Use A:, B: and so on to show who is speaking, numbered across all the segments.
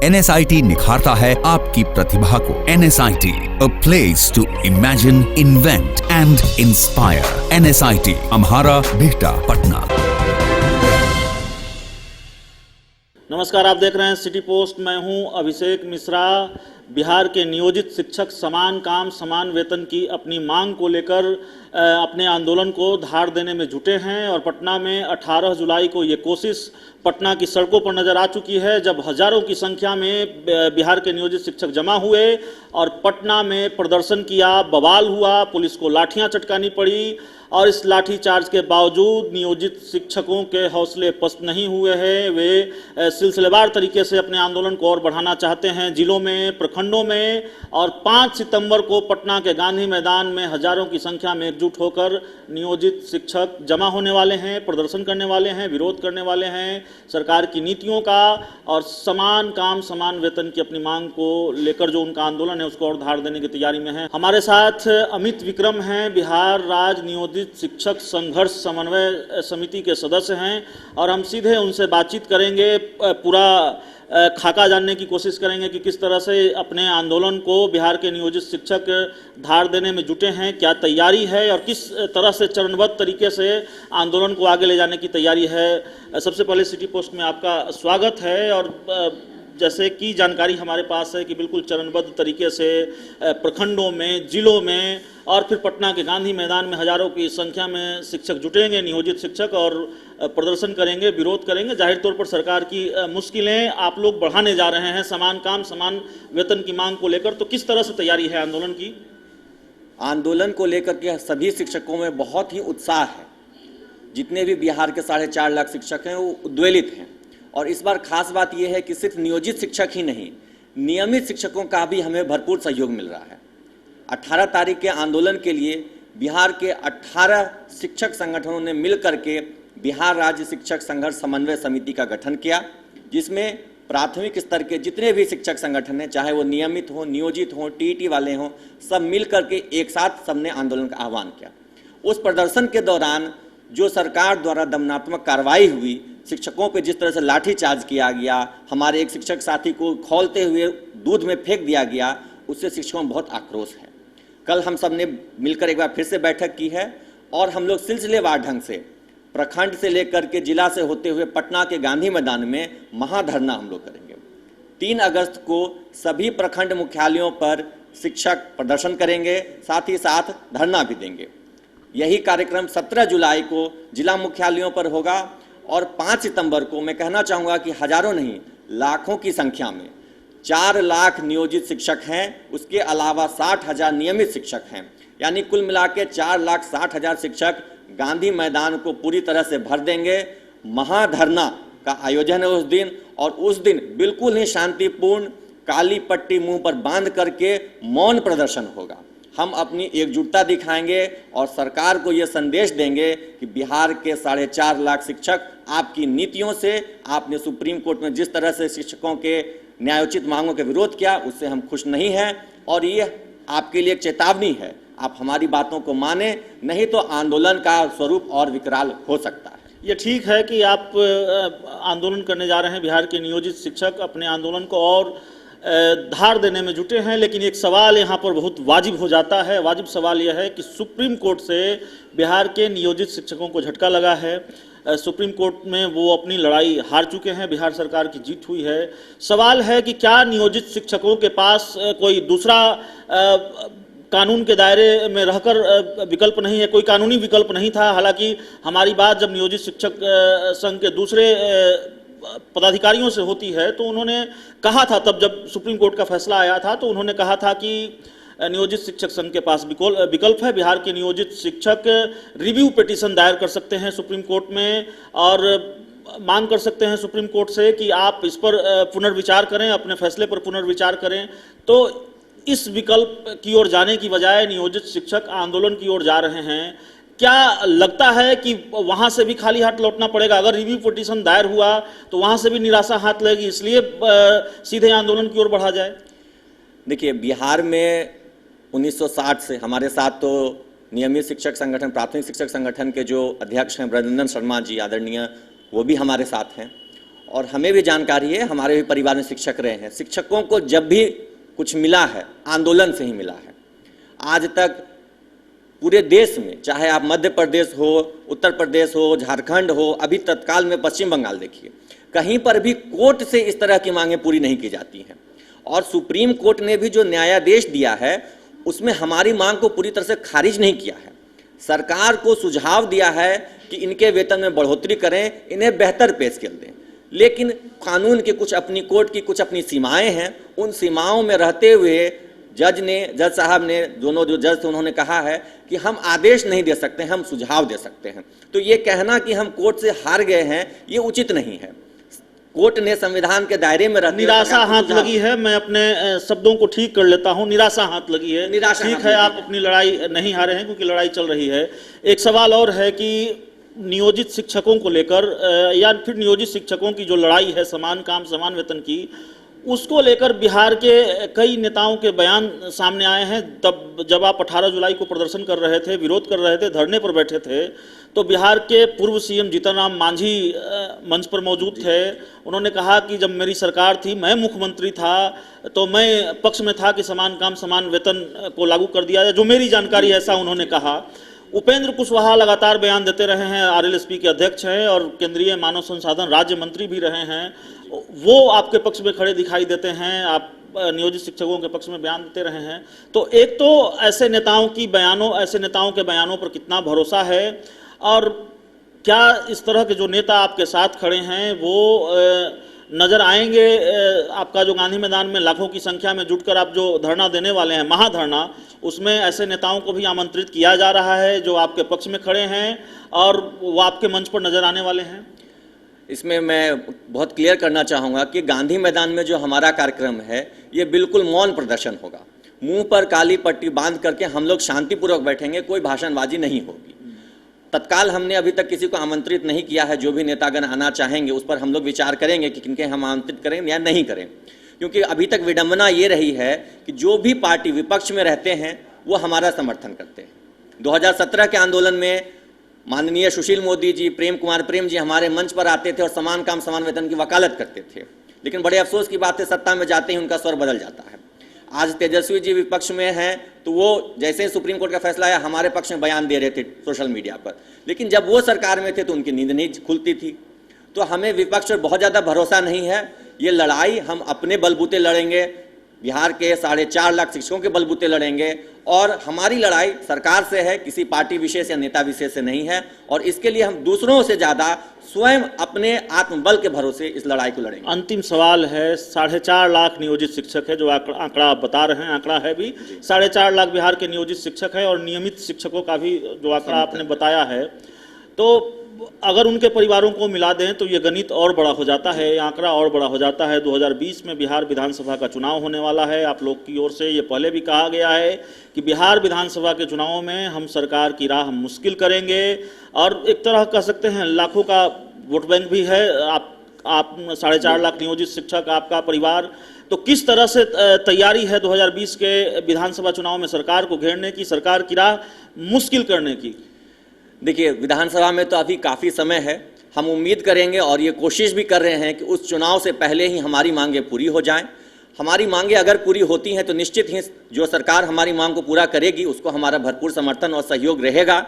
A: NSIT निखारता है आपकी प्रतिभा को। NSIT, a place to imagine, invent and inspire. NSIT, अम्हारा, Bihta, Patna.
B: नमस्कार, आप देख रहे हैं सिटी पोस्ट। मैं हूं अभिषेक मिश्रा। बिहार के नियोजित शिक्षक समान काम समान वेतन की अपनी मांग को लेकर अपने आंदोलन को धार देने में जुटे हैं और पटना में 18 जुलाई को ये कोशिश पटना की सड़कों पर नजर आ चुकी है, जब हजारों की संख्या में बिहार के नियोजित शिक्षक जमा हुए और पटना में प्रदर्शन किया, बवाल हुआ, पुलिस को लाठियां चटकानी पड़ी और इस लाठी चार्ज के बावजूद नियोजित शिक्षकों के हौसले पस्त नहीं हुए हैं। वे सिलसिलेवार तरीके से अपने आंदोलन को और बढ़ाना चाहते हैं, जिलों में, प्रखंडों में। और 5 सितंबर को पटना के गांधी मैदान में हजारों की संख्या में एकजुट होकर नियोजित शिक्षक जमा होने वाले हैं, प्रदर्शन करने वाले हैं, विरोध करने वाले हैं सरकार की नीतियों का और समान काम समान वेतन की अपनी मांग को लेकर जो उनका आंदोलन है उसको और धार देने की तैयारी में है। हमारे साथ अमित विक्रम हैं, बिहार राज्य नियोजित शिक्षक संघर्ष समन्वय समिति के सदस्य हैं और हम सीधे उनसे बातचीत करेंगे, पूरा खाका जानने की कोशिश करेंगे कि किस तरह से अपने आंदोलन को बिहार के नियोजित शिक्षक धार देने में जुटे हैं, क्या तैयारी है और किस तरह से चरणबद्ध तरीके से आंदोलन को आगे ले जाने की तैयारी है। सबसे पहले सिटी पोस्ट में आपका स्वागत है और जैसे कि जानकारी हमारे पास है कि बिल्कुल चरणबद्ध तरीके से प्रखंडों में, जिलों में और फिर पटना के गांधी मैदान में हजारों की संख्या में शिक्षक जुटेंगे, नियोजित शिक्षक, और प्रदर्शन करेंगे, विरोध करेंगे। जाहिर तौर पर सरकार की मुश्किलें आप लोग बढ़ाने जा रहे हैं समान काम समान वेतन की मांग को लेकर, तो किस तरह से तैयारी है आंदोलन की?
C: आंदोलन को लेकर के सभी शिक्षकों में बहुत ही उत्साह है। जितने भी बिहार के 4.5 लाख शिक्षक हैं वो उद्वेलित हैं और इस बार खास बात यह है कि सिर्फ नियोजित शिक्षक ही नहीं, नियमित शिक्षकों का भी हमें भरपूर सहयोग मिल रहा है। 18 तारीख के आंदोलन के लिए बिहार के 18 शिक्षक संगठनों ने मिलकर के बिहार राज्य शिक्षक संघर्ष समन्वय समिति का गठन किया, जिसमें प्राथमिक स्तर के जितने भी शिक्षक संगठन हैं, चाहे वो नियमित हों, नियोजित हों, टीईटी वाले हों, सब मिल करके एक साथ सबने आंदोलन का आह्वान किया। उस प्रदर्शन के दौरान जो सरकार द्वारा दमनात्मक कार्रवाई हुई, शिक्षकों पे जिस तरह से लाठीचार्ज किया गया, हमारे एक शिक्षक साथी को खौलते हुए दूध में फेंक दिया गया, उससे शिक्षकों में बहुत आक्रोश है। कल हम सब ने मिलकर एक बार फिर से बैठक की है और हम लोग सिलसिलेवार ढंग से प्रखंड से लेकर के जिला से होते हुए पटना के गांधी मैदान में महाधरना हम लोग करेंगे। 3 अगस्त को सभी प्रखंड मुख्यालयों पर शिक्षक प्रदर्शन करेंगे, साथ ही साथ धरना भी देंगे। यही कार्यक्रम 17 जुलाई को जिला मुख्यालयों पर होगा और 5 सितंबर को मैं कहना चाहूँगा कि हजारों नहीं लाखों की संख्या में 4 लाख नियोजित शिक्षक हैं, उसके अलावा 60,000 नियमित शिक्षक हैं, यानी कुल मिला के 4,60,000 शिक्षक गांधी मैदान को पूरी तरह से भर देंगे। महाधरना का आयोजन है उस दिन और उस दिन बिल्कुल ही शांतिपूर्ण काली पट्टी मुंह पर बांध करके मौन प्रदर्शन होगा। हम अपनी एकजुटता दिखाएंगे और सरकार को ये संदेश देंगे कि बिहार के 4.5 लाख शिक्षक आपकी नीतियों से, आपने सुप्रीम कोर्ट में जिस तरह से शिक्षकों के न्यायोचित मांगों के विरोध किया, उससे हम खुश नहीं हैं और ये आपके लिए एक चेतावनी है। आप हमारी बातों को माने, नहीं तो आंदोलन का स्वरूप और विकराल हो सकता है।
B: ये ठीक है कि आप आंदोलन करने जा रहे हैं, बिहार के नियोजित शिक्षक अपने आंदोलन को और धार देने में जुटे हैं, लेकिन एक सवाल यहाँ पर बहुत वाजिब हो जाता है। वाजिब सवाल यह है कि सुप्रीम कोर्ट से बिहार के नियोजित शिक्षकों को झटका लगा है। सुप्रीम कोर्ट में वो अपनी लड़ाई हार चुके हैं, बिहार सरकार की जीत हुई है। सवाल है कि क्या नियोजित शिक्षकों के पास कोई दूसरा कानून के दायरे में रहकर विकल्प नहीं है? कोई कानूनी विकल्प नहीं था। हालांकि हमारी बात जब नियोजित शिक्षक संघ के दूसरे पदाधिकारियों से होती है तो उन्होंने कहा था, तब जब सुप्रीम कोर्ट का फैसला आया था तो उन्होंने कहा था कि नियोजित शिक्षक संघ के पास विकल्प है। बिहार के नियोजित शिक्षक रिव्यू पिटीशन दायर कर सकते हैं सुप्रीम कोर्ट में और मांग कर सकते हैं सुप्रीम कोर्ट से कि आप इस पर पुनर्विचार करें, अपने फैसले पर पुनर्विचार करें। तो इस विकल्प की ओर जाने की बजाय नियोजित शिक्षक आंदोलन की ओर जा रहे हैं। क्या लगता है कि वहां से भी खाली हाथ लौटना पड़ेगा? अगर रिव्यू पिटीशन दायर हुआ तो वहां से भी निराशा हाथ लगेगी, इसलिए सीधे आंदोलन की ओर बढ़ा जाए?
C: देखिए, बिहार में 1960 से हमारे साथ तो नियमित शिक्षक संगठन, प्राथमिक शिक्षक संगठन के जो अध्यक्ष हैं ब्रजनंदन शर्मा जी आदरणीय, वो भी हमारे साथ हैं और हमें भी जानकारी है, हमारे भी परिवार में शिक्षक रहे हैं। शिक्षकों को जब भी कुछ मिला है आंदोलन से ही मिला है। आज तक पूरे देश में, चाहे आप मध्य प्रदेश हो, उत्तर प्रदेश हो, झारखंड हो, अभी तत्काल में पश्चिम बंगाल देखिए, कहीं पर भी कोर्ट से इस तरह की मांगें पूरी नहीं की जाती हैं। और सुप्रीम कोर्ट ने भी जो न्यायादेश दिया है उसमें हमारी मांग को पूरी तरह से खारिज नहीं किया है। सरकार को सुझाव दिया है कि इनके वेतन में बढ़ोतरी करें, इन्हें बेहतर पे स्केल दें, लेकिन कानून की कुछ अपनी, कोर्ट की कुछ अपनी सीमाएं हैं। उन सीमाओं में रहते हुए जज साहब ने, दोनों जो जज थे, उन्होंने कहा है कि हम आदेश नहीं दे सकते, हम सुझाव दे सकते हैं। तो ये कहना कि हम कोर्ट से हार गए हैं, ये उचित नहीं है। कोर्ट ने संविधान के दायरे में रहते,
B: निराशा हाथ लगी है। मैं अपने शब्दों को ठीक कर लेता हूं, निराशा हाथ लगी है।
C: निराशा
B: ठीक है, आप अपनी लड़ाई नहीं हारे हैं क्योंकि लड़ाई चल रही है। एक सवाल और है कि नियोजित शिक्षकों को लेकर या फिर नियोजित शिक्षकों की जो लड़ाई है समान काम समान वेतन की, उसको लेकर बिहार के कई नेताओं के बयान सामने आए हैं। तब जब आप 18 जुलाई को प्रदर्शन कर रहे थे, विरोध कर रहे थे, धरने पर बैठे थे, तो बिहार के पूर्व सीएम जीतन राम मांझी मंच पर मौजूद थे। उन्होंने कहा कि जब मेरी सरकार थी, मैं मुख्यमंत्री था, तो मैं पक्ष में था कि समान काम समान वेतन को लागू कर दिया जाए। जो मेरी जानकारी है ऐसा उन्होंने कहा। उपेंद्र कुशवाहा लगातार बयान देते रहे हैं, आरएलएसपी के अध्यक्ष हैं और केंद्रीय मानव संसाधन राज्य मंत्री भी रहे हैं। वो आपके पक्ष में खड़े दिखाई देते हैं, आप नियोजित शिक्षकों के पक्ष में बयान देते रहे हैं। तो एक तो ऐसे नेताओं के बयानों पर कितना भरोसा है, और क्या इस तरह के जो नेता आपके साथ खड़े हैं वो नजर आएंगे? आपका जो गांधी मैदान में लाखों की संख्या में जुटकर आप जो धरना देने वाले हैं, महाधरना, उसमें ऐसे नेताओं को भी आमंत्रित किया जा रहा है जो आपके पक्ष में खड़े हैं और वो आपके मंच पर नजर आने वाले हैं?
C: इसमें मैं बहुत क्लियर करना चाहूँगा कि गांधी मैदान में जो हमारा कार्यक्रम है ये बिल्कुल मौन प्रदर्शन होगा। मुंह पर काली पट्टी बांध करके हम लोग शांतिपूर्वक बैठेंगे, कोई भाषणबाजी नहीं होगी। तत्काल हमने अभी तक किसी को आमंत्रित नहीं किया है। जो भी नेतागण आना चाहेंगे उस पर हम लोग विचार करेंगे कि किनके हम आमंत्रित करें या नहीं करें, क्योंकि अभी तक विडंबना ये रही है कि जो भी पार्टी विपक्ष में रहते हैं वो हमारा समर्थन करते हैं। 2017 के आंदोलन में माननीय सुशील मोदी जी, प्रेम कुमार प्रेम जी हमारे मंच पर आते थे और समान काम समान वेतन की वकालत करते थे, लेकिन बड़े अफसोस की बात है सत्ता में जाते ही उनका स्वर बदल जाता है। आज तेजस्वी जी विपक्ष में हैं तो वो जैसे ही सुप्रीम कोर्ट का फैसला आया हमारे पक्ष में बयान दे रहे थे सोशल मीडिया पर, लेकिन जब वो सरकार में थे तो उनकी नींद नहीं खुलती थी। तो हमें विपक्ष पर बहुत ज़्यादा भरोसा नहीं है। ये लड़ाई हम अपने बलबूते लड़ेंगे, बिहार के 4.5 लाख शिक्षकों के बलबूते लड़ेंगे, और हमारी लड़ाई सरकार से है, किसी पार्टी विशेष या नेता विशेष से नहीं है। और इसके लिए हम दूसरों से ज़्यादा स्वयं अपने आत्मबल के भरोसे इस लड़ाई को लड़ेंगे।
B: अंतिम सवाल है, 4.5 लाख नियोजित शिक्षक है, जो आंकड़ा आप बता रहे हैं, आंकड़ा है भी 4.5 लाख बिहार के नियोजित शिक्षक है और नियमित शिक्षकों का भी जो आंकड़ा आपने बताया है, तो अगर उनके परिवारों को मिला दें तो ये गणित और बड़ा हो जाता है, ये आंकड़ा और बड़ा हो जाता है। 2020 में बिहार विधानसभा का चुनाव होने वाला है। आप लोग की ओर से ये पहले भी कहा गया है कि बिहार विधानसभा के चुनावों में हम सरकार की राह मुश्किल करेंगे, और एक तरह कह सकते हैं लाखों का वोट बैंक भी है। आप 4.5 लाख नियोजित शिक्षक, आपका परिवार, तो किस तरह से तैयारी है 2020 के विधानसभा चुनाव में सरकार को घेरने की, सरकार की राह मुश्किल करने की?
C: देखिए, विधानसभा में तो अभी काफ़ी समय है। हम उम्मीद करेंगे और ये कोशिश भी कर रहे हैं कि उस चुनाव से पहले ही हमारी मांगें पूरी हो जाएं। हमारी मांगें अगर पूरी होती हैं तो निश्चित ही जो सरकार हमारी मांग को पूरा करेगी उसको हमारा भरपूर समर्थन और सहयोग रहेगा।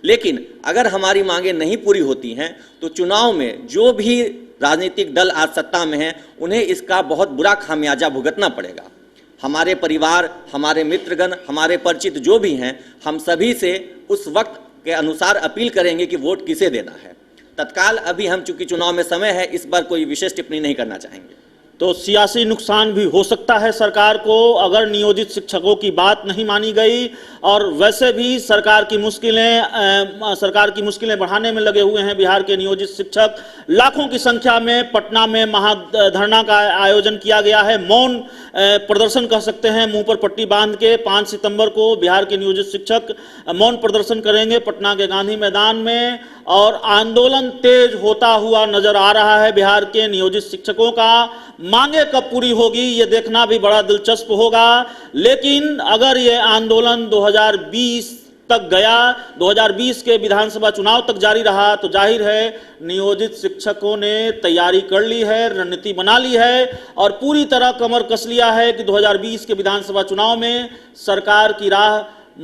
C: लेकिन अगर हमारी मांगें नहीं पूरी होती हैं तो चुनाव में जो भी राजनीतिक दल आज सत्ता में हैं उन्हें इसका बहुत बुरा खामियाजा भुगतना पड़ेगा। हमारे परिवार, हमारे मित्रगण, हमारे परिचित जो भी हैं, हम सभी से उस वक्त के अनुसार अपील करेंगे कि वोट किसे देना है। तत्काल अभी हम चूंकि चुनाव में समय है, इस पर कोई विशेष टिप्पणी नहीं करना चाहेंगे।
B: तो सियासी नुकसान भी हो सकता है सरकार को अगर नियोजित शिक्षकों की बात नहीं मानी गई, और वैसे भी सरकार की मुश्किलें बढ़ाने में लगे हुए हैं बिहार के नियोजित शिक्षक। लाखों की संख्या में पटना में महाधरना का आयोजन किया गया है, मौन प्रदर्शन कह सकते हैं, मुंह पर पट्टी बांध के 5 सितंबर को बिहार के नियोजित शिक्षक मौन प्रदर्शन करेंगे पटना के गांधी मैदान में, और आंदोलन तेज होता हुआ नजर आ रहा है बिहार के नियोजित शिक्षकों का। मांगे कब पूरी होगी ये देखना भी बड़ा दिलचस्प होगा, लेकिन अगर ये आंदोलन 2020 तक गया, 2020 के विधानसभा चुनाव तक जारी रहा, तो जाहिर है नियोजित शिक्षकों ने तैयारी कर ली है, रणनीति बना ली है और पूरी तरह कमर कस लिया है कि 2020 के विधानसभा चुनाव में सरकार की राह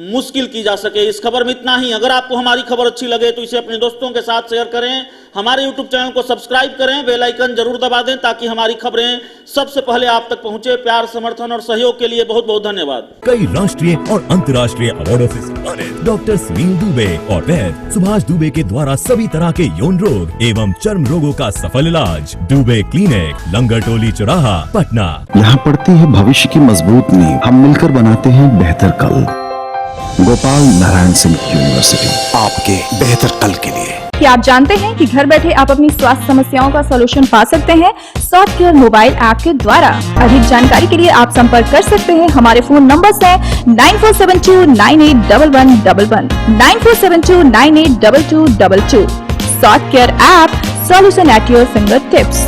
B: मुश्किल की जा सके। इस खबर में इतना ही। अगर आपको हमारी खबर अच्छी लगे तो इसे अपने दोस्तों के साथ शेयर करें, हमारे YouTube चैनल को सब्सक्राइब करें, बेल आइकन जरूर दबा दें ताकि हमारी खबरें सबसे पहले आप तक पहुंचे। प्यार, समर्थन और सहयोग के लिए बहुत बहुत धन्यवाद।
D: कई राष्ट्रीय और अंतर्राष्ट्रीय अवार्डों से सम्मानित डॉक्टर सुनील दुबे और वैद्य सुभाष दुबे के द्वारा सभी तरह के यौन रोग एवं चर्म रोगों का सफल इलाज। दुबे क्लिनिक, लंगर टोली चौराहा, पटना।
E: यहाँ पड़ती है भविष्य की मजबूत नींव, हम मिलकर बनाते हैं बेहतर कल। गोपाल नारायण सिंह यूनिवर्सिटी, आपके बेहतर कल के लिए।
F: क्या आप जानते हैं कि घर बैठे आप अपनी स्वास्थ्य समस्याओं का सलूशन पा सकते हैं सॉफ्टकेयर मोबाइल ऐप के द्वारा। अधिक जानकारी के लिए आप संपर्क कर सकते हैं। हमारे फोन नंबर्स हैं 9472981111, 9472982222। Softcare app, solution at your finger tips.